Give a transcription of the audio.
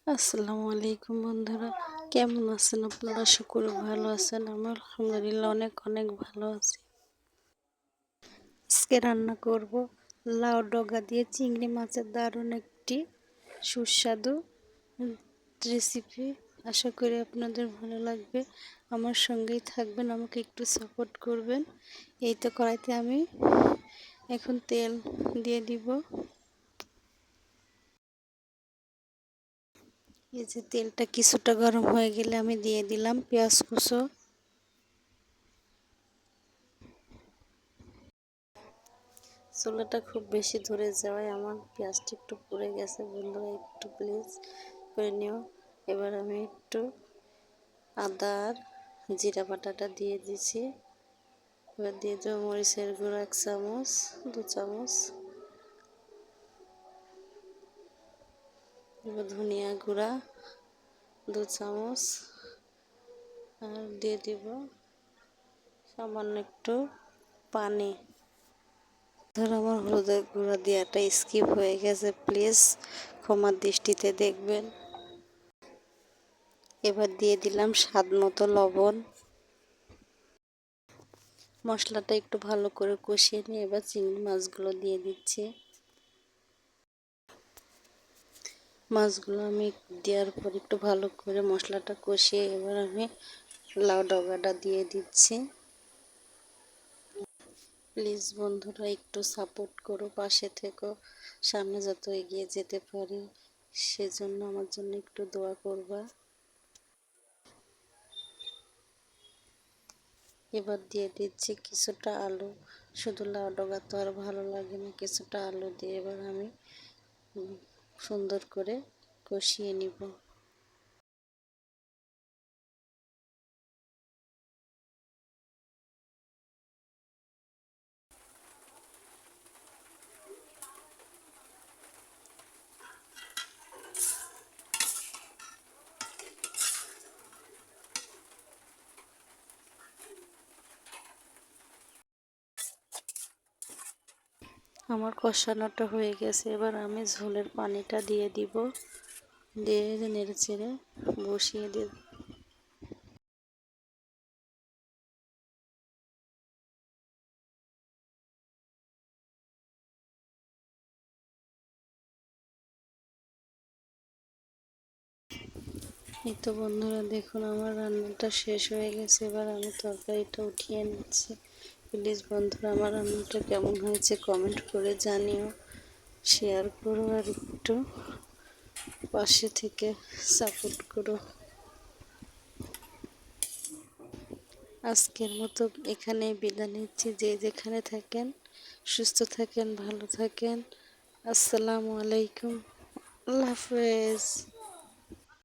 আসসালামু আলাইকুম বন্ধুরা, কেমন আছেন আপনারা? আশা করি ভালো আছেন। আমি আলহামদুলিল্লাহ অনেক অনেক ভালো আছি। আজকে রান্না করব লাউ ডগা দিয়ে চিংড়ি মাছের দারুণ একটি সুস্বাদু রেসিপি। আশা করি আপনাদের ভালো লাগবে। আমার সঙ্গেই থাকবেন, আমাকে একটু সাপোর্ট করবেন। এই তো কড়াইতে আমি এখন তেল দিয়ে দিব। এই যে তেলটা কিছুটা গরম হয়ে গেলে আমি দিয়ে দিলাম পেঁয়াজ কুচো। চুলাটা খুব বেশি ধরে যাওয়ায় আমার পেঁয়াজটা একটু পুড়ে গেছে। বন্ধুরা একটু প্লিজ করে নিও। এবার আমি একটু আদা আর জিরা বাটাটা দিয়ে দিচ্ছি। এবার দিয়ে দেবো মরিচের গুঁড়ো 1 চামচ, 2 চামচ। এবার ধনিয়া গুঁড়া 2 চামচ, আর দিয়ে দিব সামান্য একটু পানি। ধর আমার হলুদের গুঁড়া দেওয়াটা স্কিপ হয়ে গেছে, প্লিজ ক্ষমার দৃষ্টিতে দেখবেন। এবার দিয়ে দিলাম স্বাদ মতো লবণ। মশলাটা একটু ভালো করে কষিয়ে নিয়ে এবার চিংড়ি মাছগুলো দিয়ে দিচ্ছি। মাছগুলো আমি দেওয়ার পর একটু ভালো করে মশলাটা কষিয়ে এবার আমি লাউ ডগাটা দিয়ে দিচ্ছি। প্লিজ বন্ধুরা একটু সাপোর্ট করো, পাশে থেকো, সামনে যত এগিয়ে যেতে পারি সেজন্য আমার জন্য একটু দোয়া করবা। এবার দিয়ে দিচ্ছি কিছুটা আলু। শুধু লাউ ডগা তো আর ভালো লাগে না, কিছুটা আলু দিয়ে এবার আমি সুন্দর করে কষিয়ে নিব। আমার কষানোটা হয়ে গেছে, এবার আমি ঝোলের পানিটা দিয়ে দিব। দিয়ে নেড়ে চেড়ে বসিয়ে দিব। এই তো বন্ধুরা দেখুন আমার রান্নাটা শেষ হয়ে গেছে। এবার আমি তরকারিটা উঠিয়ে নিচ্ছি। প্লিজ বন্ধুরা আমার রান্নাটা কেমন হয়েছে কমেন্ট করে জানিও, শেয়ার করো আর একটু পাশে থেকে সাপোর্ট করো। আজকের মতো এখানেই বিদায় নিচ্ছি। যে যেখানে থাকেন সুস্থ থাকেন, ভালো থাকেন। আসসালামু আলাইকুম, আল্লাহ হাফেজ।